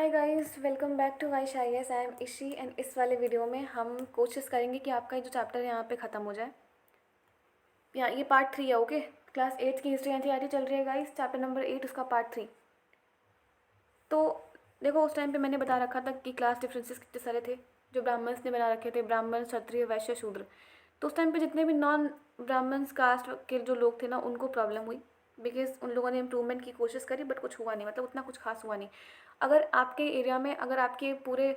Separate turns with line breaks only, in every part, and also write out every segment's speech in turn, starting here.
Hi guys, welcome back to वाई शाइस। I am Ishi and इस वाले वीडियो में हम कोशिश करेंगे कि आपका ये जो चैप्टर है यहाँ पे ख़त्म हो जाए। ये पार्ट 3 है। ओके, क्लास 8 की हिस्ट्री एनसीईआरटी चल रही है गाइस, चैप्टर नंबर 8 उसका पार्ट 3। तो देखो, उस टाइम पे मैंने बता रखा था कि क्लास डिफरेंसेस कितने सारे थे जो ब्राह्मण्स ने बना रखे थे, ब्राह्मण, क्षत्रिय, वैश्य, शूद्र। तो उस टाइम पे जितने भी नॉन ब्राह्मण्स कास्ट के जो लोग थे ना, उनको प्रॉब्लम हुई बिकॉज उन लोगों ने इम्प्रूवमेंट की कोशिश करी बट कुछ हुआ नहीं, मतलब उतना कुछ खास हुआ नहीं। अगर आपके एरिया में, अगर आपके पूरे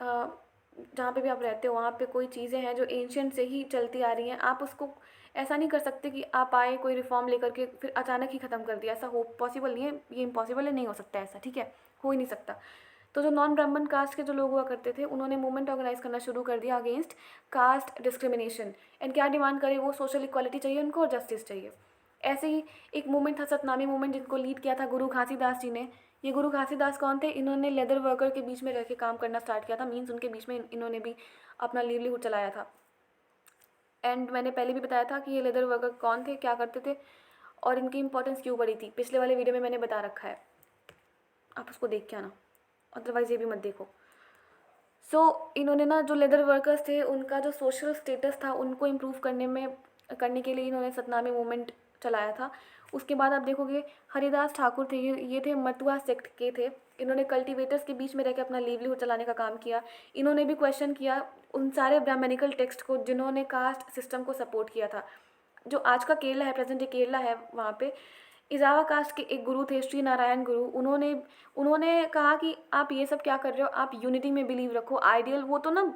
जहाँ पे भी आप रहते हो वहाँ पे कोई चीज़ें हैं जो एंशियंट से ही चलती आ रही हैं, आप उसको ऐसा नहीं कर सकते कि आप आए कोई रिफॉर्म लेकर के फिर अचानक ही ख़त्म कर दिया। ऐसा हो पॉसिबल नहीं है, ये इम्पॉसिबल है, नहीं हो सकता ऐसा, ठीक है, हो ही नहीं सकता। तो जो नॉन ब्राह्मण कास्ट के जो लोग हुआ करते थे, उन्होंने मूवमेंट ऑर्गेनाइज करना शुरू कर दिया अगेंस्ट कास्ट डिस्क्रिमिनेशन। एंड क्या डिमांड करे वो, सोशल इक्वालिटी चाहिए उनको और जस्टिस चाहिए। ऐसे ही एक मूवमेंट था सतनामी मूवमेंट, जिनको लीड किया था गुरु घासीदास जी ने। ये गुरु घासीदास कौन थे? इन्होंने लेदर वर्कर के बीच में रह के काम करना स्टार्ट किया था, मीन्स उनके बीच में इन्होंने भी अपना लिवलीहुड चलाया था। एंड मैंने पहले भी बताया था कि ये लेदर वर्कर कौन थे, क्या करते थे और इनकी इंपॉर्टेंस क्यों बढ़ी थी। पिछले वाले वीडियो में मैंने बता रखा है, आप उसको देख के आना, अदरवाइज़ ये भी मत देखो। इन्होंने ना, जो लेदर वर्कर्स थे उनका जो सोशल स्टेटस था उनको इम्प्रूव करने के लिए इन्होंने सतनामी मूवमेंट चलाया था। उसके बाद आप देखोगे हरिदास ठाकुर थे, ये थे मतुआ सेक्ट के थे। इन्होंने कल्टीवेटर्स के बीच में रह के अपना लिवलीहुड चलाने का काम किया। इन्होंने भी क्वेश्चन किया उन सारे ब्राह्मणिकल टेक्स्ट को जिन्होंने कास्ट सिस्टम को सपोर्ट किया था। जो आज का केरला है, प्रेजेंट डे केरला है, वहाँ पे इजावा कास्ट के एक गुरु थे, श्री नारायण गुरु। उन्होंने उन्होंने कहा कि आप ये सब क्या कर रहे हो, आप यूनिटी में बिलीव रखो। आइडियल, वो तो ना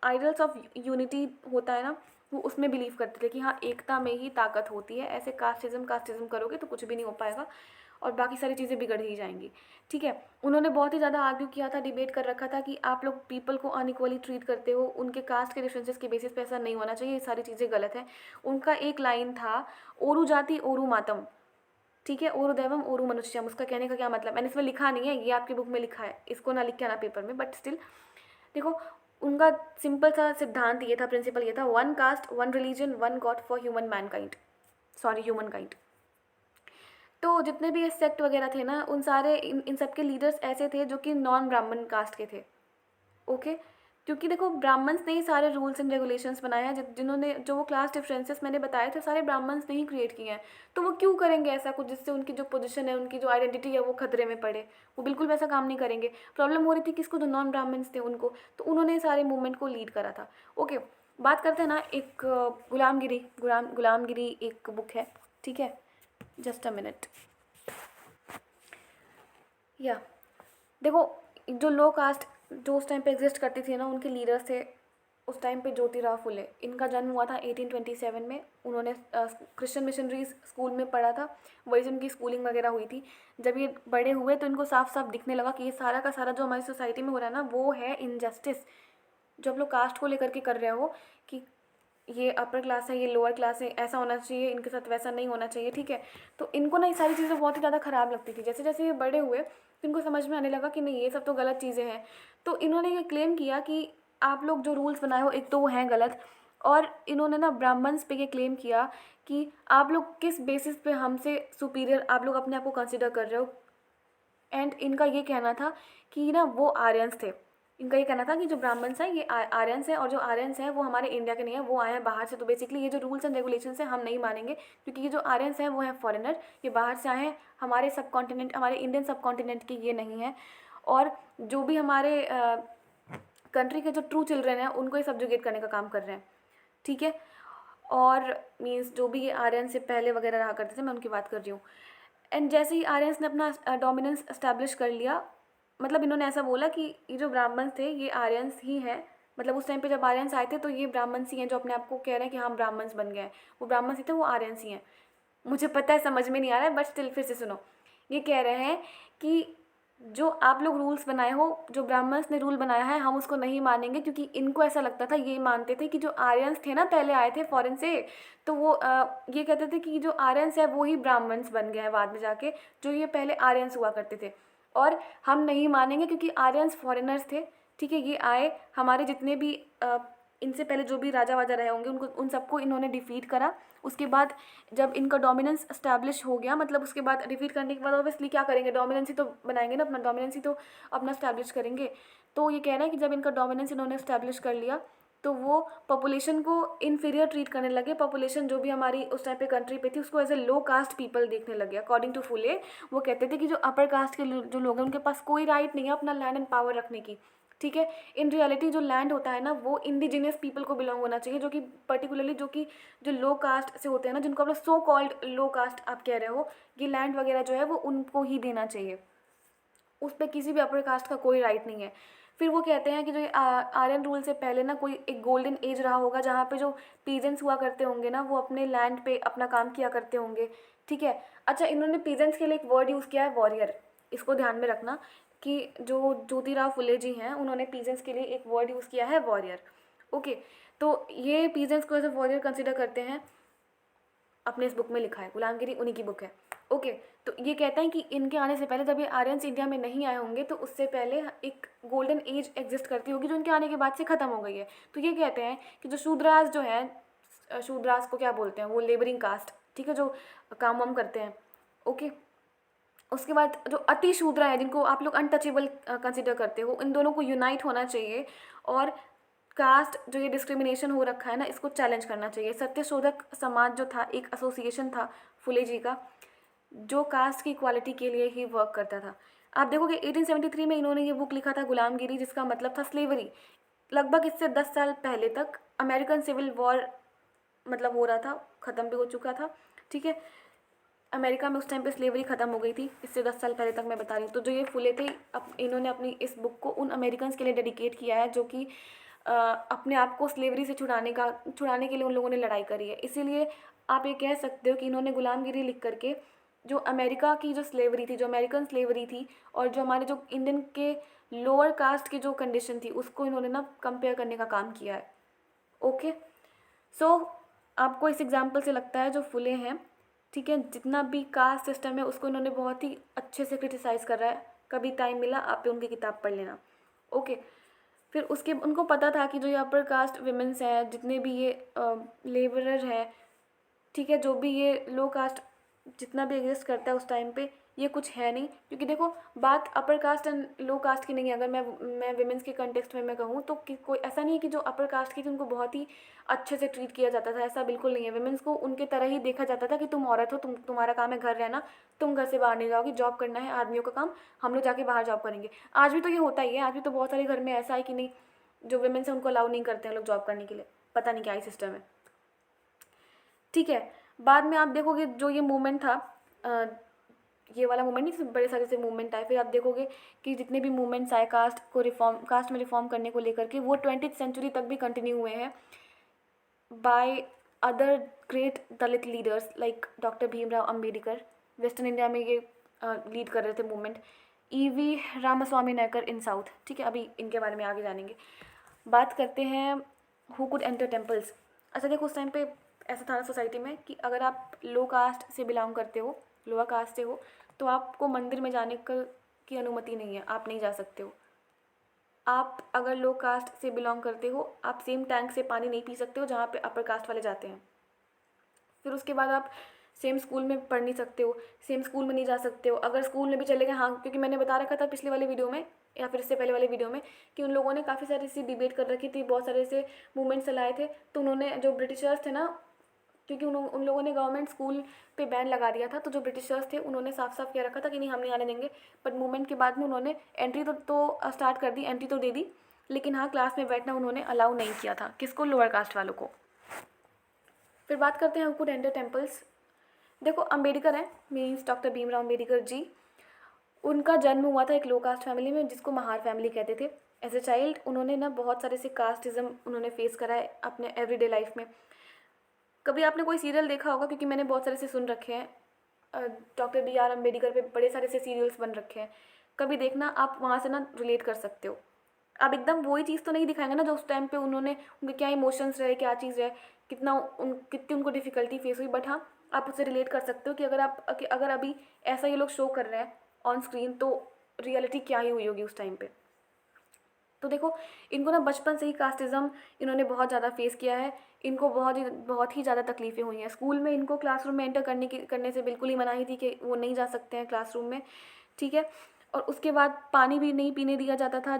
आइडियल्स ऑफ यूनिटी होता है ना, वो उसमें बिलीव करते थे कि हाँ, एकता में ही ताकत होती है। ऐसे कास्टिज्म करोगे तो कुछ भी नहीं हो पाएगा और बाकी सारी चीज़ें बिगड़ ही जाएंगी, ठीक है। उन्होंने बहुत ही ज़्यादा आर्ग्यू किया था, डिबेट कर रखा था कि आप लोग पीपल को अनइक्वली ट्रीट करते हो, उनके कास्ट के डिफरेंसेस के बेसिस पे ऐसा नहीं होना चाहिए, ये सारी चीज़ें गलत हैं। उनका एक लाइन था, ओरू जाति ओरू मातम, ठीक है, ओरू दैवम ओरू मनुष्यम। उसका कहने का क्या मतलब, मैंने इसमें लिखा नहीं है, ये आपकी बुक में लिखा है, इसको ना लिख के आना पेपर में, बट स्टिल देखो, उनका सिंपल सा सिद्धांत ये था, प्रिंसिपल ये था, one cast one religion one God for human Mankind, sorry human kind. तो जितने भी सेक्ट वगैरह थे ना, उन सारे इन सब के लीडर्स ऐसे थे जो कि नॉन ब्राह्मण कास्ट के थे। ओके, क्योंकि देखो, ब्राह्मण्स ने ही सारे रूल्स एंड रेगुलेशंस बनाए हैं, जिन्होंने जो वो क्लास डिफरेंसेस मैंने बताए थे, सारे ब्राह्मण्स ने ही क्रिएट किए हैं। तो वो क्यों करेंगे ऐसा कुछ जिससे उनकी जो पोजीशन है, उनकी जो आइडेंटिटी है वो खतरे में पड़े? वो बिल्कुल वैसा काम नहीं करेंगे। प्रॉब्लम हो रही थी किसको? जो नॉन ब्राह्मण्स थे उनको। तो उन्होंने सारे मूवमेंट को लीड करा था। ओके, बात करते हैं ना, एक गुलामगिरी एक बुक है, ठीक है, जस्ट अ मिनट। या देखो, जो लो कास्ट जो उस टाइम पे एग्जिस्ट करती थी ना, उनके लीडर्स थे उस टाइम पे ज्योतिराव फुले। इनका जन्म हुआ था 1827 में। उन्होंने क्रिश्चियन मिशनरीज स्कूल में पढ़ा था, वही से उनकी स्कूलिंग वगैरह हुई थी। जब ये बड़े हुए तो इनको साफ साफ दिखने लगा कि ये सारा का सारा जो हमारी सोसाइटी में हो रहा है ना, वो है इनजस्टिस। जो आप लोग कास्ट को लेकर के कर रहे हो कि ये अपर क्लास है, ये लोअर क्लास है, ऐसा होना चाहिए इनके साथ, वैसा नहीं होना चाहिए, ठीक है। तो इनको ना ये सारी चीज़ें बहुत ही ज़्यादा ख़राब लगती थी। जैसे जैसे ये बड़े हुए तो इनको समझ में आने लगा कि नहीं, ये सब तो गलत चीज़ें हैं। तो इन्होंने ये क्लेम किया कि आप लोग जो रूल्स बनाए हो, एक तो वो हैं गलत, और इन्होंने ना ब्राह्मण्स पे ये क्लेम किया कि आप लोग किस बेसिस पे हमसे सुपीरियर आप लोग अपने आप को कंसिडर कर रहे हो। एंड इनका ये कहना था कि ना, वो आर्यंस थे। इनका ये कहना था कि जो ब्राह्मण्स हैं ये आर्यंस हैं, और जो आर्यंस हैं वो हमारे इंडिया के नहीं है, वो आए हैं बाहर से। तो बेसिकली ये जो रूल्स एंड रेगुलेशंस हैं हम नहीं मानेंगे, क्योंकि ये जो आर्यंस हैं वो हैं फॉरेनर, ये बाहर से आए हैं, हमारे सब कॉन्टिनेंट, हमारे इंडियन सब कॉन्टिनेंट के ये नहीं हैं। और जो भी हमारे कंट्री के जो ट्रू चिल्ड्रन हैं उनको ये सब्जुगेट करने का काम कर रहे हैं, ठीक है। और मीन्स जो भी ये आर्यन से पहले वगैरह रहा करते थे, मैं उनकी बात कर रही हूँ। एंड जैसे ही आर्यंस ने अपना डोमिनेंस एस्टैब्लिश कर लिया, मतलब इन्होंने ऐसा बोला कि ये जो ब्राह्मण्स थे ये आर्यंस ही हैं। मतलब उस टाइम पे जब आर्यंस आए थे तो ये ब्राह्मण्स ही हैं जो अपने आप को कह रहे हैं कि हाँ ब्राह्मण्स बन गए हैं। वो ब्राह्मण्स ही थे, वो आर्यंस ही हैं। मुझे पता है समझ में नहीं आ रहा है, बट स्टिल फिर से सुनो। ये कह रहे हैं कि जो आप लोग रूल्स बनाए हो, जो ब्राह्मण्स ने रूल बनाया है, हम उसको नहीं मानेंगे, क्योंकि इनको ऐसा लगता था, ये मानते थे कि जो आर्यंस थे ना, पहले आए थे फॉरेन से, तो वो ये कहते थे कि जो आर्यंस है वो ही ब्राह्मण्स बन गए हैं बाद में जाके, जो ये पहले आर्यंस हुआ करते थे। और हम नहीं मानेंगे क्योंकि आर्यंस फॉरेनर्स थे, ठीक है। ये आए, हमारे जितने भी इनसे पहले जो भी राजा वाजा रहे होंगे उनको उन सबको इन्होंने डिफीट करा। उसके बाद जब इनका डोमिनेंस स्टैब्लिश हो गया, मतलब उसके बाद डिफीट करने के बाद ऑब्वियसली क्या करेंगे, डोमिनेंस ही तो बनाएंगे ना, अपना डोमिनेंस ही तो अपना स्टैब्लिश करेंगे। तो ये कह रहा है कि जब इनका डोमिनेंस इन्होंने स्टैब्लिश कर लिया तो वो पॉपुलेशन को इन्फीरियर ट्रीट करने लगे। पॉपुलेशन जो भी हमारी उस टाइम पे कंट्री पे थी उसको as a low caste people देखने लगे। अकॉर्डिंग टू फुले वो कहते थे कि जो अपर कास्ट के जो लोग हैं उनके पास कोई राइट नहीं है अपना लैंड एंड पावर रखने की, ठीक है। इन रियलिटी जो लैंड होता है ना वो इंडिजिनियस पीपल को बिलोंग होना चाहिए, जो कि पर्टिकुलरली जो लो कास्ट से होते हैं ना, जिनको आप लोग सो कॉल्ड लो कास्ट आप कह रहे हो, ये लैंड वगैरह जो है वो उनको ही देना चाहिए, उस पर किसी भी अपर कास्ट का कोई राइट नहीं है। फिर वो कहते हैं कि जो आर्यन रूल से पहले ना कोई एक गोल्डन एज रहा होगा जहाँ पे जो पीजेंट्स हुआ करते होंगे ना वो अपने लैंड पे अपना काम किया करते होंगे, ठीक है। अच्छा, इन्होंने पीजेंट्स के लिए एक वर्ड यूज़ किया है वॉरियर, इसको ध्यान में रखना कि जो ज्योतिराव फुले जी हैं उन्होंने पीजेंट्स के लिए एक वर्ड यूज़ किया है वॉरियर, ओके। तो ये पीजेंट्स को एज ए वॉरियर कंसिडर करते हैं, अपने इस बुक में लिखा है, गुलामगिरी उन्हीं की बुक है, ओके। तो ये कहता है कि इनके आने से पहले जब ये आर्यंस इंडिया में नहीं आए होंगे तो उससे पहले एक गोल्डन एज एग्जिस्ट करती होगी जो इनके आने के बाद से ख़त्म हो गई है। तो ये कहते हैं कि जो शूद्रास जो हैं, शूद्रास को क्या बोलते हैं, वो लेबरिंग कास्ट, ठीक है, जो काम वाम करते हैं, ओके। उसके बाद जो अति शूद्र है जिनको आप लोग अनटचेबल कंसिडर करते हो, इन दोनों को यूनाइट होना चाहिए और कास्ट जो ये डिस्क्रिमिनेशन हो रखा है ना इसको चैलेंज करना चाहिए। सत्यशोधक समाज जो था एक एसोसिएशन था फुले जी का जो कास्ट की इक्वालिटी के लिए ही वर्क करता था। आप देखोगे 1873 में इन्होंने ये बुक लिखा था गुलामगिरी, जिसका मतलब था स्लेवरी। लगभग इससे 10 साल पहले तक अमेरिकन सिविल वॉर मतलब हो रहा था, ख़त्म भी हो चुका था, ठीक है। अमेरिका में उस टाइम पे स्लेवरी ख़त्म हो गई थी, इससे 10 साल पहले तक मैं बता रही हूँ। तो जो ये फुले थे इन्होंने अपनी इस बुक को उन अमेरिकन्स के लिए डेडिकेट किया है जो कि अपने आप को स्लेवरी से छुड़ाने के लिए उन लोगों ने लड़ाई करी है। इसीलिए आप ये कह सकते हो कि इन्होंने गुलामगिरी लिख करके जो अमेरिका की जो स्लेवरी थी, जो अमेरिकन स्लेवरी थी और जो हमारे जो इंडियन के लोअर कास्ट की जो कंडीशन थी उसको इन्होंने ना कंपेयर करने का काम किया है, ओके। सो आपको इस एग्जाम्पल से लगता है जो फुले हैं, ठीक है, जितना भी कास्ट सिस्टम है उसको इन्होंने बहुत ही अच्छे से क्रिटिसाइज़ कर रहा है। कभी टाइम मिला आप पे उनकी किताब पढ़ लेना, ओके। फिर उसके उनको पता था कि जो ये अपर कास्ट विमेंस हैं, जितने भी ये लेबरर हैं, ठीक है, जो भी ये लो कास्ट जितना भी एग्जिस्ट करता है उस टाइम पे, ये कुछ है नहीं। क्योंकि देखो बात upper caste and low caste की नहीं है। अगर मैं विमेंस के कंटेक्स्ट में मैं कहूँ तो कोई ऐसा नहीं है कि जो अपर कास्ट की थी उनको बहुत ही अच्छे से ट्रीट किया जाता था, ऐसा बिल्कुल नहीं है। विमेंस को उनके तरह ही देखा जाता था कि तुम औरत हो, तुम्हारा काम है घर रहना, तुम घर से बाहर नहीं जाओगी, जॉब करना है आदमियों का काम, हम लोग जाके बाहर जॉब करेंगे। आज भी तो ये होता ही है, आज भी तो बहुत सारे घर में ऐसा है कि नहीं, जो विमेंस हैं उनको अलाउ नहीं करते हैं लोग जॉब करने के लिए, पता नहीं क्या ही सिस्टम है, ठीक है। बाद में आप देखोगे जो ये मूवमेंट था, ये वाला मूवमेंट नहीं, बड़े सारे से मूवमेंट आए। फिर आप देखोगे कि जितने भी मूवमेंट्स आए कास्ट में रिफॉर्म करने को लेकर के, वो 20th सेंचुरी तक भी कंटिन्यू हुए हैं by other great Dalit leaders like doctor Bhimrao Ambedkar. Western India में ये लीड कर रहे थे मूवमेंट। ईवी रामास्वामी नायकर इन साउथ, ठीक है, अभी इनके बारे में आगे जानेंगे। बात करते हैं हु कुड एंटर टेम्पल्स। अच्छा देखो उस टाइम पे ऐसा था ना सोसाइटी में कि अगर आप लो कास्ट से बिलोंग करते हो, लोअर कास्ट से हो, तो आपको मंदिर में जाने की अनुमति नहीं है, आप नहीं जा सकते हो। आप अगर लो कास्ट से बिलोंग करते हो आप सेम टैंक से पानी नहीं पी सकते हो जहाँ पे अपर कास्ट वाले जाते हैं। फिर उसके बाद आप सेम स्कूल में पढ़ नहीं सकते हो, सेम स्कूल में नहीं जा सकते हो। अगर स्कूल में भी चले गए, हाँ, क्योंकि मैंने बता रखा था पिछले वाले वीडियो में या फिर इससे पहले वाले वीडियो में कि उन लोगों ने काफ़ी सारी ऐसी डिबेट कर रखी थी, बहुत सारे ऐसे मूवमेंट्स चलाए थे। तो उन्होंने जो ब्रिटिशर्स थे ना, क्योंकि उन लोगों ने गवर्नमेंट स्कूल पे बैन लगा दिया था, तो जो ब्रिटिशर्स थे उन्होंने साफ साफ कह रखा था कि नहीं हम नहीं आने देंगे। बट मूवमेंट के बाद में उन्होंने एंट्री तो स्टार्ट कर दी, एंट्री तो दे दी, लेकिन हाँ क्लास में बैठना उन्होंने अलाउ नहीं किया था, किसको, लोअर कास्ट वालों को। फिर बात करते हैं हु कुड एंटर टेम्पल्स। देखो अम्बेडकर हैं, मीन्स डॉक्टर भीमराव अम्बेडकर जी। उनका जन्म हुआ था एक लो कास्ट फैमिली में जिसको महार फैमिली कहते थे। एज ए चाइल्ड उन्होंने ना बहुत सारे से कास्टिज़म उन्होंने फेस करा है अपने एवरीडे लाइफ में। कभी आपने कोई सीरियल देखा होगा, क्योंकि मैंने बहुत सारे से सुन रखे हैं, डॉक्टर बी आर अम्बेडकर पे बड़े सारे से सीरियल्स बन रखे हैं, कभी देखना आप वहाँ से ना रिलेट कर सकते हो। अब एकदम वही चीज़ तो नहीं दिखाएंगे ना जो उस टाइम पे उनके क्या इमोशंस रहे, क्या चीज़ रहे, कितनी उनको डिफ़िकल्टी फेस हुई, बट हाँ आप उससे रिलेट कर सकते हो कि अगर अभी ऐसा ये लोग शो कर रहे हैं ऑन स्क्रीन तो रियलिटी क्या ही हुई होगी उस टाइम पे। तो देखो, इनको ना बचपन से ही कास्टिज़्म इन्होंने बहुत ज़्यादा फेस किया है। इनको बहुत ही ज़्यादा तकलीफ़ें हुई हैं। स्कूल में इनको क्लासरूम में एंटर करने से बिल्कुल ही मनाही थी कि वो नहीं जा सकते हैं क्लासरूम में, ठीक है। और उसके बाद पानी भी नहीं पीने दिया जाता था।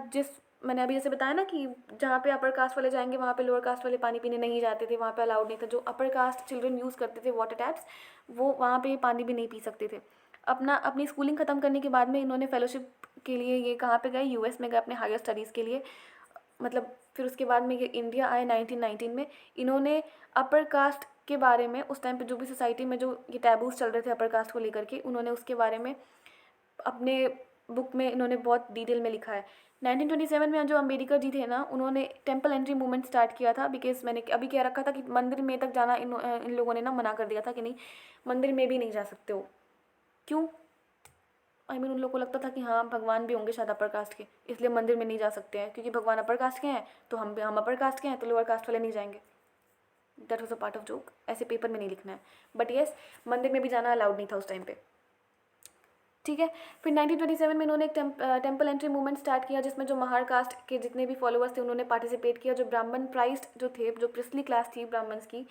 मैंने अभी जैसे बताया ना कि जहाँ पे अपर कास्ट वाले जाएंगे वहाँ पे लोअर कास्ट वाले पानी पीने नहीं जाते थे, वहाँ पे अलाउड नहीं था। जो अपर कास्ट चिल्ड्रन यूज़ करते थे वाटर टैप्स, वो वहाँ पे पानी भी नहीं पी सकते थे। अपनी स्कूलिंग ख़त्म करने के बाद में इन्होंने फेलोशिप के लिए ये कहाँ पे गए, यूएस में गए अपने हायर स्टडीज़ के लिए। मतलब फिर उसके बाद में ये इंडिया आए 1919 में। इन्होंने अपर कास्ट के बारे में उस टाइम पे जो भी सोसाइटी में जो ये टैबूज चल रहे थे अपर कास्ट को लेकर के, उन्होंने उसके बारे में अपने बुक में इन्होंने बहुत डिटेल में लिखा है। 1927 में जो अम्बेडकर जी थे ना, उन्होंने टेम्पल एंट्री मूवमेंट स्टार्ट किया था। बिकॉज मैंने अभी कह रखा था कि मंदिर में तक जाना इन लोगों ने ना मना कर दिया था कि नहीं, मंदिर में भी नहीं जा सकते हो। क्यों? उन लोगों को लगता था कि हाँ भगवान भी होंगे शायद अपर कास्ट के, इसलिए मंदिर में नहीं जा सकते हैं, क्योंकि भगवान अपर कास्ट के हैं तो हम अपर कास्ट के हैं तो लोअर कास्ट वाले नहीं जाएंगे। That was a part of joke. ऐसे पेपर में नहीं लिखना है। बट येस, मंदिर में भी जाना अलाउड नहीं था उस टाइम पे, ठीक है। फिर 1927 में इन्होंने एक टेम्पल एंट्री मूवमेंट स्टार्ट किया, जिसमें जो महार कास्ट के जितने भी फॉलोअर्स थे उन्होंने पार्टिसिपेट किया। जो ब्राह्मण प्राइस्ड जो थे, जो प्रिस्ली क्लास थी ब्राह्मण्स की,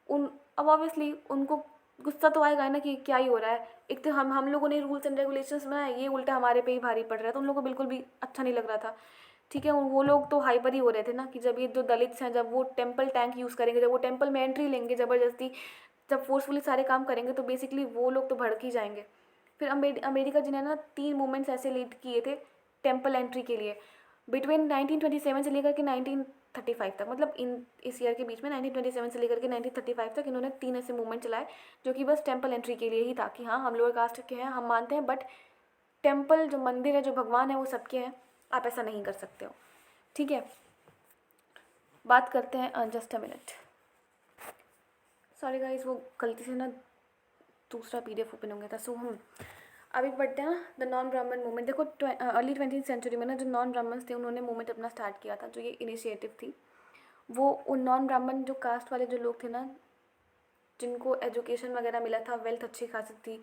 अब ऑब्वियसली उनको गुस्सा तो आएगा ना कि क्या ही हो रहा है। एक तो हम लोगों ने रूल्स एंड रेगुलेशंस बनाए, ये उल्टा हमारे पे ही भारी पड़ रहा है। तो उन लोगों को बिल्कुल भी अच्छा नहीं लग रहा था, ठीक है। वो लोग तो हाइपर ही हो रहे थे ना कि जब ये जो दलित्स हैं, जब वो टेम्पल टैंक यूज़ करेंगे, जब वो टेम्पल में एंट्री लेंगे ज़बरदस्ती, जब फोर्सफुली सारे काम करेंगे, तो बेसिकली वो लोग तो भड़क ही जाएंगे। फिर अम्बेडकर जी ने ना 3 मूवमेंट्स ऐसे लीड किए थे टेम्पल एंट्री के लिए, बिटवीन 1927 से लेकर के 1935 तक। मतलब इस ईयर के बीच में 1927 से लेकर के 1935 तक इन्होंने 3 ऐसे मूवमेंट चलाए जो कि बस टेम्पल एंट्री के लिए ही था कि हाँ हम लोअर कास्ट के हैं, हम मानते हैं, बट टेम्पल जो मंदिर है, जो भगवान है, वो सबके हैं, आप ऐसा नहीं कर सकते हो, ठीक है। बात करते हैं, just a minute, sorry guys, वो गलती से ना दूसरा PDF ओपन हो गया था। सो हम अभी पढ़ते हैं द नॉन ब्राह्मण मूवमेंट। देखो अर्ली 20th सेंचुरी में ना जो नॉन ब्राह्मण्स थे उन्होंने मूवमेंट अपना स्टार्ट किया था। जो ये इनिशिएटिव थी, वो उन नॉन ब्राह्मण जो कास्ट वाले जो लोग थे ना, जिनको एजुकेशन वगैरह मिला था, वेल्थ अच्छी खासी थी,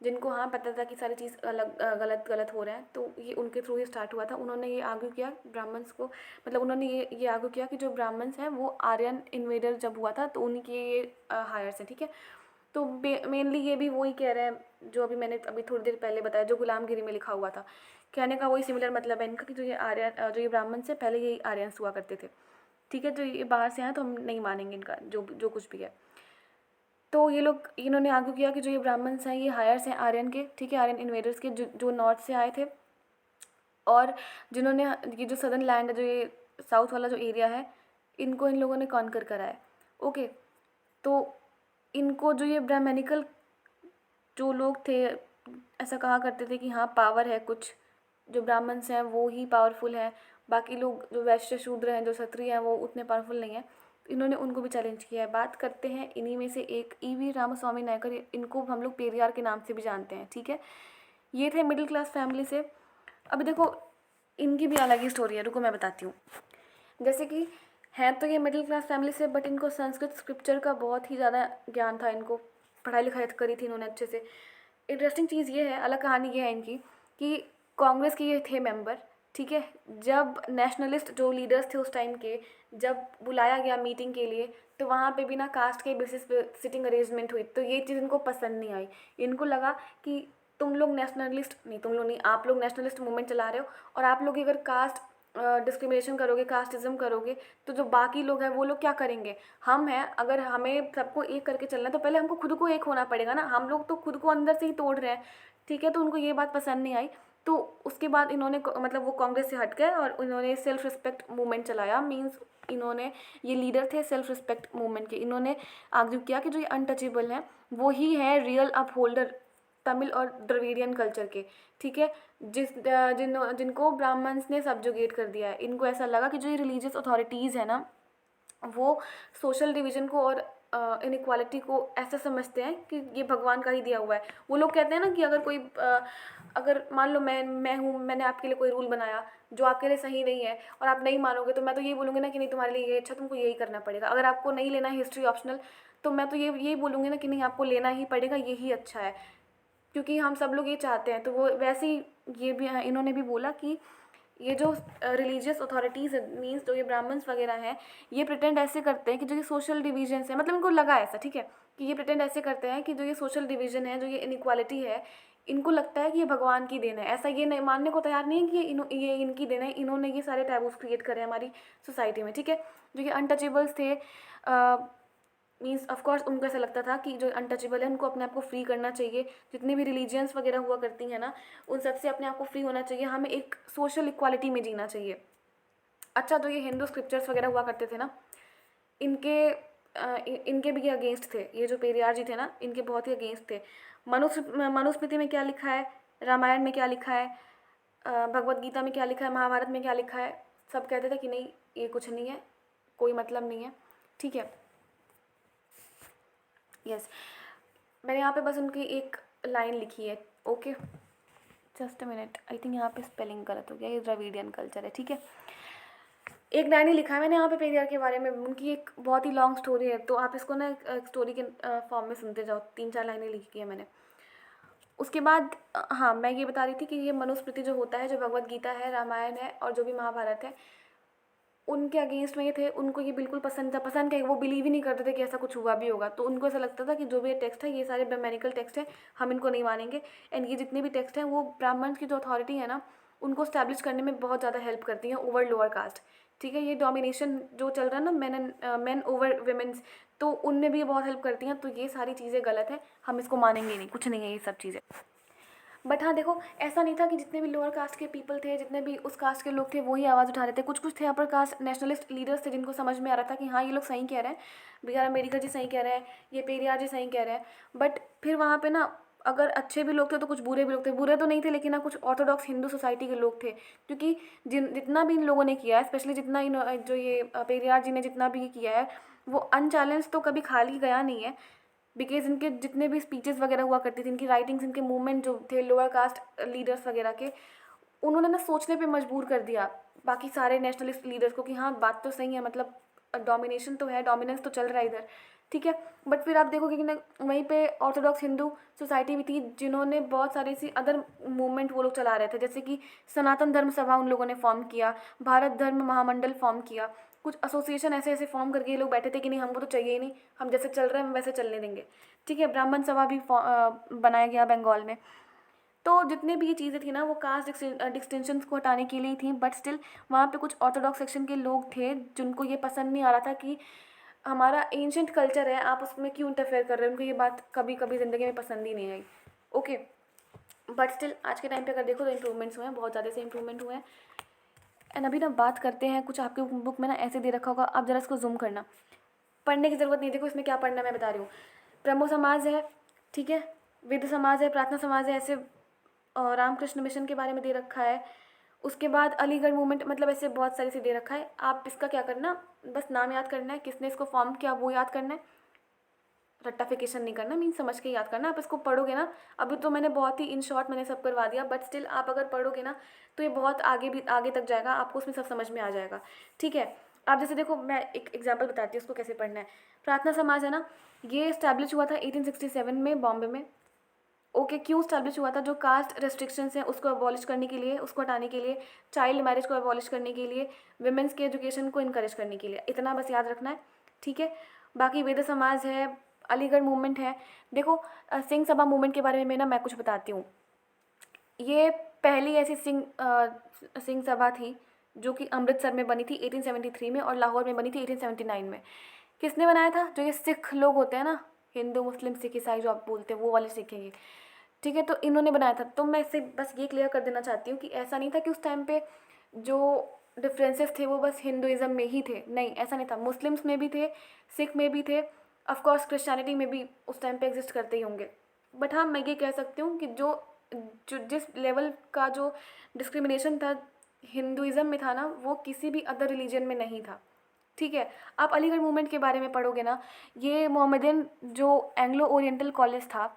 जिनको हाँ पता था कि सारी चीज़ गलत हो रहा है, तो ये उनके थ्रू ही स्टार्ट हुआ था। उन्होंने ये आर्ग्यू किया ब्राह्मण्स को, मतलब उन्होंने ये आर्ग्यू किया कि जो ब्राह्मण्स हैं वो आर्यन इन्वेडर जब हुआ था तो उनके ये हायर्स हैं, ठीक है। तो मेनली ये भी वही कह रहे हैं जो अभी मैंने थोड़ी देर पहले बताया, जो गुलामगिरी में लिखा हुआ था। कहने का वही सिमिलर मतलब है इनका कि जो ये ब्राह्मण से पहले यही आर्यंस हुआ करते थे, ठीक है। जो ये बाहर से आए तो हम नहीं मानेंगे इनका जो कुछ भी है। तो इन्होंने आर्ग्यू किया कि जो ये ब्राह्मण्स हैं ये हायर्स हैं आर्यन के, ठीक है, आर्यन इन्वेडर्स के, जो नॉर्थ से आए थे, और जिन्होंने ये जो सदर्न लैंड है, जो ये साउथ वाला जो एरिया है, इनको इन लोगों ने कॉन्कर करा है, ओके। तो इनको जो ये ब्राह्मणिकल जो लोग थे ऐसा कहा करते थे कि हाँ पावर है कुछ, जो ब्राह्मण्स हैं वो ही पावरफुल हैं, बाकी लोग जो वैश्य शूद्र हैं, जो क्षत्रिय हैं, वो उतने पावरफुल नहीं हैं। तो इन्होंने उनको भी चैलेंज किया है। बात करते हैं इन्हीं में से एक EV रामास्वामी नायकर, इनको हम लोग पेरियार के नाम से भी जानते हैं, ठीक है। ये थे मिडिल क्लास फैमिली से। अभी देखो इनकी भी अलग ही स्टोरी है, रुको मैं बताती हूँ। जैसे कि हैं तो ये मिडिल क्लास फैमिली से, बट इनको संस्कृत स्क्रिप्चर का बहुत ही ज़्यादा ज्ञान था, इनको पढ़ाई लिखाई करी थी इन्होंने अच्छे से। इंटरेस्टिंग चीज़ ये है, अलग कहानी ये है इनकी कि कांग्रेस के ये थे मेंबर, ठीक है। जब नेशनलिस्ट जो लीडर्स थे उस टाइम के, जब बुलाया गया मीटिंग के लिए, तो वहाँ पे भी ना कास्ट के बेसिस पे सिटिंग अरेंजमेंट हुई, तो ये चीज़ इनको पसंद नहीं आई। इनको लगा कि तुम लोग नेशनलिस्ट नहीं, तुम लोग नहीं, आप लोग नेशनलिस्ट मूवमेंट चला रहे हो, और आप लोग अगर कास्ट डिस्क्रिमिनेशन करोगे, कास्टिज्म करोगे, तो जो बाकी लोग हैं वो लोग क्या करेंगे। हम हैं, अगर हमें सबको एक करके चलना है तो पहले हमको खुद को एक होना पड़ेगा ना, हम लोग तो खुद को अंदर से ही तोड़ रहे हैं, ठीक है। तो उनको ये बात पसंद नहीं आई। तो उसके बाद इन्होंने मतलब वो कांग्रेस से हट गए और इन्होंने सेल्फ रिस्पेक्ट मूवमेंट चलाया। मीन्स इन्होंने, ये लीडर थे सेल्फ रिस्पेक्ट मूवमेंट के, इन्होंने आर्ग्यू किया कि जो ये अनटचेबल हैं वो ही है रियल अपहोल्डर तमिल और द्रविडियन कल्चर के, ठीक है। जिनको ब्राह्मण्स ने सब्जुगेट कर दिया है। इनको ऐसा लगा कि जो ये रिलीजियस अथॉरिटीज़ है ना, वो सोशल डिवीज़न को और इनइक्वालिटी को ऐसा समझते हैं कि ये भगवान का ही दिया हुआ है। वो लोग कहते हैं ना कि अगर कोई अगर मान लो मैं हूँ, मैंने आपके लिए कोई रूल बनाया जो आपके लिए सही नहीं है और आप नहीं मानोगे, तो मैं तो यही बोलूँगी ना कि नहीं तुम्हारे लिए ये अच्छा, तुमको यही करना पड़ेगा। अगर आपको नहीं लेना है हिस्ट्री ऑप्शनल, तो मैं तो यही बोलूँगी ना कि नहीं आपको लेना ही पड़ेगा, यही अच्छा है, क्योंकि हम सब लोग ये चाहते हैं। तो वो वैसे ही ये भी इन्होंने भी बोला कि ये जो रिलीजियस अथॉरिटीज़ मीन्स जो ये ब्राह्मण्स वगैरह हैं, ये प्रिटेंड ऐसे करते हैं कि जो ये सोशल डिवीजन्स है, मतलब इनको लगा ऐसा, ठीक है, कि ये प्रिटेंड ऐसे करते हैं कि जो ये सोशल डिवीजन है, जो ये इनइक्वालिटी है, इनको लगता है कि ये भगवान की देन है। ऐसा ये नहीं मानने को तैयार नहीं है कि ये इनकी देन है, इन्होंने ये सारे टैबूज क्रिएट करे हमारी सोसाइटी में, ठीक है। जो ये अनटचेबल्स थे, मीन्स ऑफकोर्स उनको ऐसा लगता था कि जो अनटचेबल है उनको अपने आप को फ्री करना चाहिए, जितनी भी रिलीजियंस वगैरह हुआ करती हैं ना, उन सबसे अपने आप को फ्री होना चाहिए, हमें एक सोशल इक्वालिटी में जीना चाहिए। अच्छा, जो ये हिंदू स्क्रिप्चर्स वगैरह हुआ करते थे ना, इनके इनके भी अगेंस्ट थे, ये जो पेरियार जी थे ना, इनके बहुत ही अगेंस्ट थे। मनुस्मृति में क्या लिखा है, रामायण में क्या लिखा है, भगवत गीता में क्या लिखा है, महाभारत में क्या लिखा है, सब कहते थे कि नहीं ये कुछ नहीं है, कोई मतलब नहीं है, ठीक है। यस, मैंने यहाँ पे बस उनकी एक लाइन लिखी है, okay, just a minute, I think यहाँ पे स्पेलिंग गलत हो गया, ये द्रविडियन कल्चर है, ठीक है। एक लाइन ही लिखा है मैंने यहाँ पे पेरियार के बारे में, उनकी एक बहुत ही लॉन्ग स्टोरी है, तो आप इसको ना एक स्टोरी के फॉर्म में सुनते जाओ, 3-4 लाइनें लिखी है मैंने। उसके बाद हाँ, मैं ये बता रही थी कि ये मनुस्मृति जो होता है, जो भगवत गीता है, रामायण है और जो भी महाभारत है, उनके अगेंस्ट में ये थे, उनको ये बिल्कुल पसंद था। पसंद क्या, वो बिलीव ही नहीं करते थे कि ऐसा कुछ हुआ भी होगा। तो उनको ऐसा लगता था कि जो भी ये टेक्स्ट है, ये सारे ब्राह्मणिकल टेक्स्ट है, हम इनको नहीं मानेंगे। एंड ये जितने भी टेक्स्ट हैं, वो ब्राह्मण की जो अथॉरिटी है ना, उनको स्टैब्लिश करने में बहुत ज़्यादा हेल्प करती हैं ओवर लोअर कास्ट, ठीक है। ये डोमिनेशन जो चल रहा है ना, मैन ओवर वेमेंस, तो उनमें भी ये बहुत हेल्प करती हैं। तो ये सारी चीज़ें गलत है, हम इसको मानेंगे नहीं, कुछ नहीं है ये सब चीज़ें। बट हाँ देखो, ऐसा नहीं था कि जितने भी लोअर कास्ट के पीपल थे, जितने भी उस कास्ट के लोग थे, वही आवाज़ उठा रहे थे। कुछ कुछ थे अपर कास्ट नेशनलिस्ट लीडर्स थे, जिनको समझ में आ रहा था कि हाँ ये लोग सही कह रहे हैं, बी आर अम्बेडकर जी सही कह रहे हैं, ये पेरियार जी सही कह रहे हैं। बट फिर वहाँ पे ना, अगर अच्छे भी लोग थे तो कुछ बुरे भी लोग थे। बुरे तो नहीं थे, लेकिन ना कुछ ऑर्थोडॉक्स हिंदू सोसाइटी के लोग थे, क्योंकि जितना भी इन लोगों ने किया है, स्पेशली जितना जो ये पेरियार जी ने जितना भी किया है, वो अनचैलेंज तो कभी खाली गया नहीं है। बिकॉज इनके जितने भी स्पीचेस वगैरह हुआ करती थी, इनकी राइटिंग्स, इनके मूवमेंट जो थे लोअर कास्ट लीडर्स वगैरह के, उन्होंने ना सोचने पे मजबूर कर दिया बाकी सारे नेशनलिस्ट लीडर्स को कि हाँ बात तो सही है, मतलब डोमिनेशन तो है, डोमिनेंस तो चल रहा है इधर, ठीक है। बट फिर आप देखोगे कि ना, वहीं पे ऑर्थोडॉक्स हिंदू सोसाइटी भी थी, जिन्होंने बहुत सारी सी अदर मूवमेंट वो लोग चला रहे थे, जैसे कि सनातन धर्म सभा उन लोगों ने फॉर्म किया, भारत धर्म महामंडल फॉर्म किया, कुछ एसोसिएशन ऐसे ऐसे फॉर्म करके ये लोग बैठे थे कि नहीं हमको तो चाहिए ही नहीं, हम जैसे चल रहे हैं हम वैसे चलने देंगे, ठीक है। ब्राह्मण सभा भी बनाया गया बंगाल में। तो जितने भी ये चीज़ें थी ना, वो कास्ट डिस्टिंक्शंस को हटाने के लिए थी। बट स्टिल वहाँ पे कुछ ऑर्थोडॉक्स सेक्शन के लोग थे जिनको ये पसंद नहीं आ रहा था कि हमारा एंशंट कल्चर है, आप उसमें क्यों इंटरफेयर कर रहे हो। उनको ये बात कभी कभी ज़िंदगी में पसंद ही नहीं आई, ओके। बट स्टिल आज के टाइम पे अगर देखो तो इंप्रूवमेंट्स हुए हैं, बहुत ज़्यादा से इंप्रूवमेंट हुए हैं। एंड अभी ना बात करते हैं, कुछ आपके बुक में ना ऐसे दे रखा होगा, आप ज़रा इसको जूम करना, पढ़ने की ज़रूरत नहीं, देखो इसमें क्या पढ़ना है मैं बता रही हूँ। ब्रह्मो समाज है, ठीक है, विद्य समाज है, प्रार्थना समाज है, ऐसे रामकृष्ण मिशन के बारे में दे रखा है। उसके बाद अलीगढ़ मूवमेंट, मतलब ऐसे बहुत सारी से दे रखा है। आप इसका क्या करना, बस नाम याद करना है, किसने इसको फॉर्म किया वो याद करना है, रट्टाफिकेशन नहीं करना, मीन समझ के याद करना। आप इसको पढ़ोगे ना, अभी तो मैंने बहुत ही इन शॉर्ट मैंने सब करवा दिया, बट स्टिल आप अगर पढ़ोगे ना तो ये बहुत आगे तक जाएगा, आपको उसमें सब समझ में आ जाएगा, ठीक है। आप जैसे देखो, मैं एक एग्जाम्पल बताती हूँ उसको कैसे पढ़ना है। प्रार्थना समाज है ना, ये इस्टेब्लिश हुआ था 1867 में बॉम्बे में, ओके। क्यों इस्टेब्लिश हुआ था, जो कास्ट रेस्ट्रिक्शंस हैं उसको अबॉलिश करने के लिए, उसको हटाने के लिए, चाइल्ड मैरिज को अबॉलिश करने के लिए, वुमेंस के एजुकेशन को इनकरेज करने के लिए, इतना बस याद रखना है, ठीक है। बाकी वेद समाज है, अलीगढ़ मूवमेंट है। देखो सिंह सभा मूवमेंट के बारे में ना मैं कुछ बताती हूँ। ये पहली ऐसी सिंह सभा थी जो कि अमृतसर में बनी थी 1873 में, और लाहौर में बनी थी 1879 में। किसने बनाया था, जो ये सिख लोग होते हैं ना, हिंदू मुस्लिम सिख ईसाई जो आप बोलते हैं, वो वाले सिख हैं ये, ठीक है। तो इन्होंने बनाया था। तो मैं इससे बस ये क्लियर कर देना चाहती हूँ कि ऐसा नहीं था कि उस टाइम पे जो डिफरेंसेस थे वो बस हिंदुज़म में ही थे, नहीं ऐसा नहीं था, मुस्लिम्स में भी थे, सिख में भी थे, ऑफकोर्स क्रिश्चियनिटी में भी उस टाइम पे एग्जिस्ट करते ही होंगे। बट हाँ, मैं ये कह सकती हूँ कि जो जो जिस लेवल का जो डिस्क्रिमिनेशन था हिंदुज़म में था ना, वो किसी भी अदर रिलीजन में नहीं था, ठीक है। आप अलीगढ़ मूवमेंट के बारे में पढ़ोगे ना, ये मोहम्मदन जो एंग्लो ओरिएंटल कॉलेज था,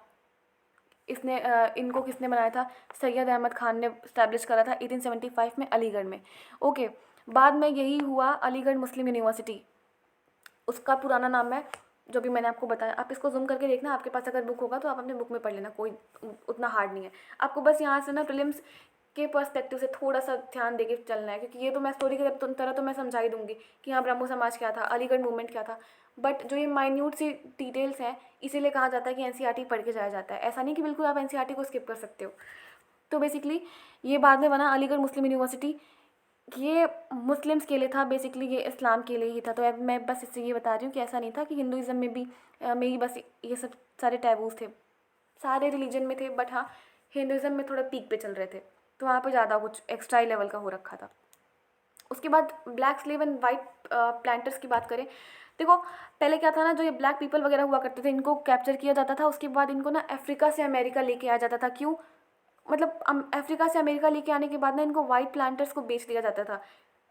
इसने इनको किसने बनाया था, सैयद अहमद खान ने इस्टेब्लिश करा था 1875 में अलीगढ़ में, ओके। बाद में यही हुआ अलीगढ़ मुस्लिम यूनिवर्सिटी, उसका पुराना नाम है जो भी मैंने आपको बताया। आप इसको जूम करके देखना, आपके पास अगर बुक होगा तो आप अपने बुक में पढ़ लेना, कोई उतना हार्ड नहीं है। आपको बस यहाँ से ना प्रीलिम्स के पर्सपेक्टिव से थोड़ा सा ध्यान देके चलना है, क्योंकि ये तो मैं स्टोरी की तरह तो मैं समझा ही दूंगी कि हाँ ब्रह्मो समाज क्या था, अलीगढ़ मूवमेंट क्या था, बट जो ये माइन्यूट सी डिटेल्स हैं इसीलिए कहा जाता है कि एनसीईआरटी पढ़ के जाया जाता है। ऐसा नहीं कि बिल्कुल आप एनसीईआरटी को स्किप कर सकते हो। तो बेसिकली ये बाद में बना अलीगढ़ मुस्लिम यूनिवर्सिटी। ये मुस्लिम्स के लिए था, बेसिकली ये इस्लाम के लिए ही था। तो अब मैं बस इससे ये बता रही हूँ कि ऐसा नहीं था कि हिंदुज़म में भी में ही बस ये सब सारे टैबूज थे, सारे रिलीजन में थे, बट हाँ हिंदुज़म में थोड़ा पीक पे चल रहे थे, तो वहाँ पे ज़्यादा कुछ एक्स्ट्रा लेवल का हो रखा था। उसके बाद black slave and white planters की बात करें, देखो पहले क्या था ना, जो ये ब्लैक पीपल वगैरह हुआ करते थे इनको कैप्चर किया जाता था, उसके बाद इनको ना अफ्रीका से अमेरिका लेके आया जाता था। क्यों? मतलब अफ्रीका से अमेरिका लेके आने के बाद ना इनको वाइट प्लांटर्स को बेच दिया जाता था।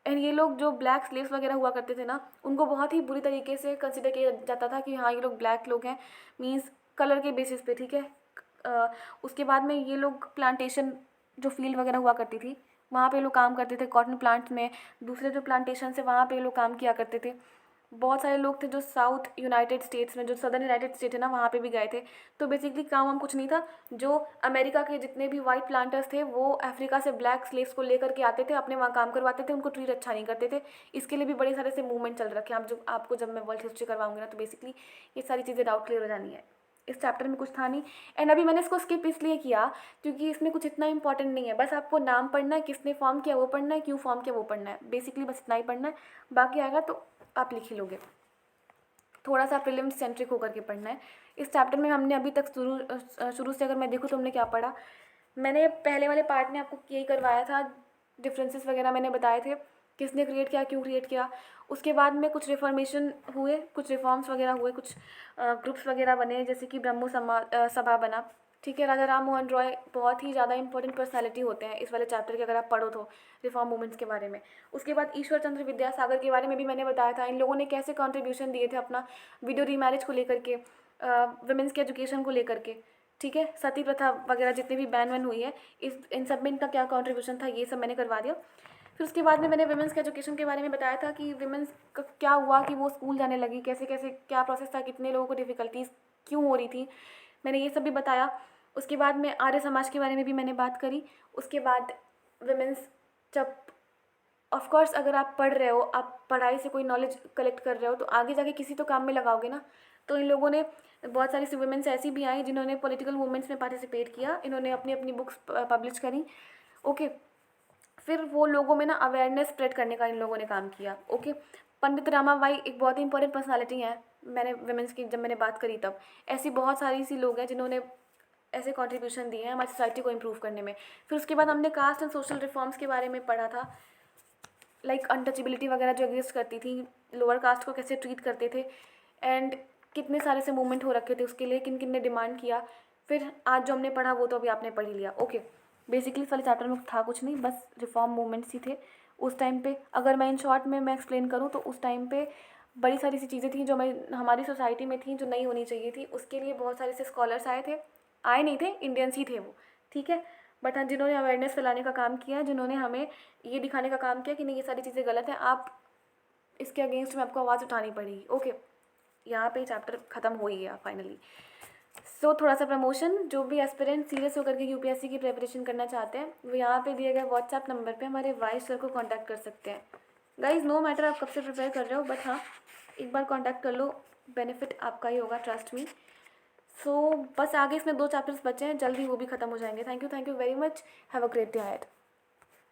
एंड ये लोग जो ब्लैक स्लेव्स वगैरह हुआ करते थे ना, उनको बहुत ही बुरी तरीके से कंसिडर किया जाता था कि हाँ ये लोग ब्लैक लोग हैं, मीन्स कलर के बेसिस पे, ठीक है। उसके बाद में ये लोग प्लांटेशन, जो फील्ड वगैरह हुआ करती थी वहाँ पे लोग काम करते थे, कॉटन प्लांट्स में, दूसरे जो प्लांटेशन है वहाँ पे लोग काम किया करते थे। बहुत सारे लोग थे जो साउथ यूनाइटेड स्टेट्स में, जो सदर्न यूनाइटेड स्टेट है ना, वहाँ पे भी गए थे। तो बेसिकली काम हम कुछ नहीं था, जो अमेरिका के जितने भी वाइट प्लांटर्स थे वो अफ्रीका से ब्लैक स्लेव्स को लेकर के आते थे, अपने वहाँ काम करवाते थे, उनको ट्रीट अच्छा नहीं करते थे। इसके लिए भी बड़े सारे से मूवमेंट चल रखे हैं। आप जो आपको जब मैं वर्ल्ड हिस्ट्री करवाऊंगी ना, तो बेसिकली ये सारी चीज़ें डाउट क्लियर हो जानी है। इस चैप्टर में कुछ था नहीं, एंड अभी मैंने इसको स्किप इसलिए किया क्योंकि इसमें कुछ इतना इंपॉर्टेंट नहीं है। बस आपको नाम पढ़ना है, किसने फॉर्म किया वो पढ़ना है, क्यों फॉर्म किया वो पढ़ना है, बेसिकली बस इतना ही पढ़ना है। बाकी आएगा तो आप लिख ही लोगे। थोड़ा सा प्रीलिम्स सेंट्रिक होकर के पढ़ना है। इस चैप्टर में हमने अभी तक शुरू से अगर मैं देखूँ तो हमने क्या पढ़ा, मैंने पहले वाले पार्ट में आपको यही करवाया था, डिफरेंसेस वगैरह मैंने बताए थे, किसने क्रिएट किया, क्यों क्रिएट किया। उसके बाद में कुछ रिफॉर्मेशन हुए, कुछ रिफॉर्म्स वगैरह हुए, कुछ ग्रुप्स वगैरह बने, जैसे कि ब्रह्मो सभा बना, ठीक है। राजा राम मोहन रॉय बहुत ही ज़्यादा इंपॉर्टेंट पर्सनैलिटी होते हैं इस वाले चैप्टर के, अगर आप पढ़ो तो रिफॉर्म मूवमेंट्स के बारे में। उसके बाद ईश्वर चंद्र विद्यासागर के बारे में भी मैंने बताया था, इन लोगों ने कैसे कंट्रीब्यूशन दिए थे अपना विडो रीमैरिज को लेकर के, वुमेंस के एजुकेशन को लेकर के, ठीक है। सती प्रथा वगैरह जितने भी बैन वैन हुई है, इन सब में इनका क्या कॉन्ट्रीब्यूशन था, ये सब मैंने करवा दिया। फिर उसके बाद में मैंने वुमेंस के एजुकेशन के बारे में बताया था कि वुमेंस का क्या हुआ कि वो स्कूल जाने लगी, कैसे कैसे क्या प्रोसेस था, कितने लोगों को डिफ़िकल्टीज क्यों हो रही थी, मैंने ये सब भी बताया। उसके बाद में आर्य समाज के बारे में भी मैंने बात करी। उसके बाद वुमेंस जब, ऑफ कोर्स अगर आप पढ़ रहे हो, आप पढ़ाई से कोई नॉलेज कलेक्ट कर रहे हो, तो आगे जाके किसी तो काम में लगाओगे ना। तो इन लोगों ने, बहुत सारी सी वुमेंस ऐसी भी आई जिन्होंने पॉलिटिकल मूवमेंट्स में पार्टिसिपेट किया, इन्होंने अपनी अपनी बुक्स पब्लिश करी, ओके। फिर वो लोगों में ना अवेयरनेस स्प्रेड करने का इन लोगों ने काम किया, ओके। पंडित रामाबाई एक बहुत ही इंपॉर्टेंट पर्सनालिटी हैं, मैंने वुमेंस की जब मैंने बात करी तब, ऐसी बहुत सारी सी लोग हैं जिन्होंने ऐसे कंट्रीब्यूशन दिए हैं हमारी सोसाइटी को इम्प्रूव करने में। फिर उसके बाद हमने कास्ट एंड सोशल रिफॉर्म्स के बारे में पढ़ा था, लाइक अनटचेबिलिटी वगैरह जो एग्जिस्ट करती थी, लोअर कास्ट को कैसे ट्रीट करते थे, एंड कितने सारे से मूवमेंट हो रखे थे, उसके लिए किन किन ने डिमांड किया। फिर आज जो हमने पढ़ा वो तो अभी आपने पढ़ ही लिया, ओके। बेसिकली इस वाले चैप्टर में था कुछ नहीं, बस रिफॉर्म मूवमेंट्स ही थे उस टाइम पे। अगर मैं इन शॉर्ट में एक्सप्लेन करूँ तो उस टाइम पे बड़ी सारी सी चीज़ें थी जो हमारी सोसाइटी में थी, जो नहीं होनी चाहिए थी। उसके लिए बहुत सारे से स्कॉलर्स आए थे, आए नहीं थे, इंडियंस ही थे वो, ठीक है। बट हाँ, जिन्होंने अवेयरनेस फैलाने का काम किया, जिन्होंने हमें ये दिखाने का काम किया कि नहीं ये सारी चीज़ें गलत हैं, आप इसके अगेंस्ट में आपको आवाज़ उठानी पड़ेगी, ओके। यहाँ पे चैप्टर ख़त्म हो ही गया फाइनली। सो थोड़ा सा प्रमोशन, जो भी एस्पिरेंट सीरियस होकर के यूपीएससी की प्रिपरेशन करना चाहते हैं वो यहाँ पे दिए गए व्हाट्सएप नंबर पे हमारे वाइस सर को कांटेक्ट कर सकते हैं। गाइज नो मैटर आप कब से प्रिपेयर कर रहे हो, बट हाँ एक बार कांटेक्ट कर लो, बेनिफिट आपका ही होगा, ट्रस्ट मी। सो बस आगे इसमें 2 चैप्टर्स बचे हैं, जल्दी वो भी ख़त्म हो जाएंगे। Thank you very much, have a great day ahead.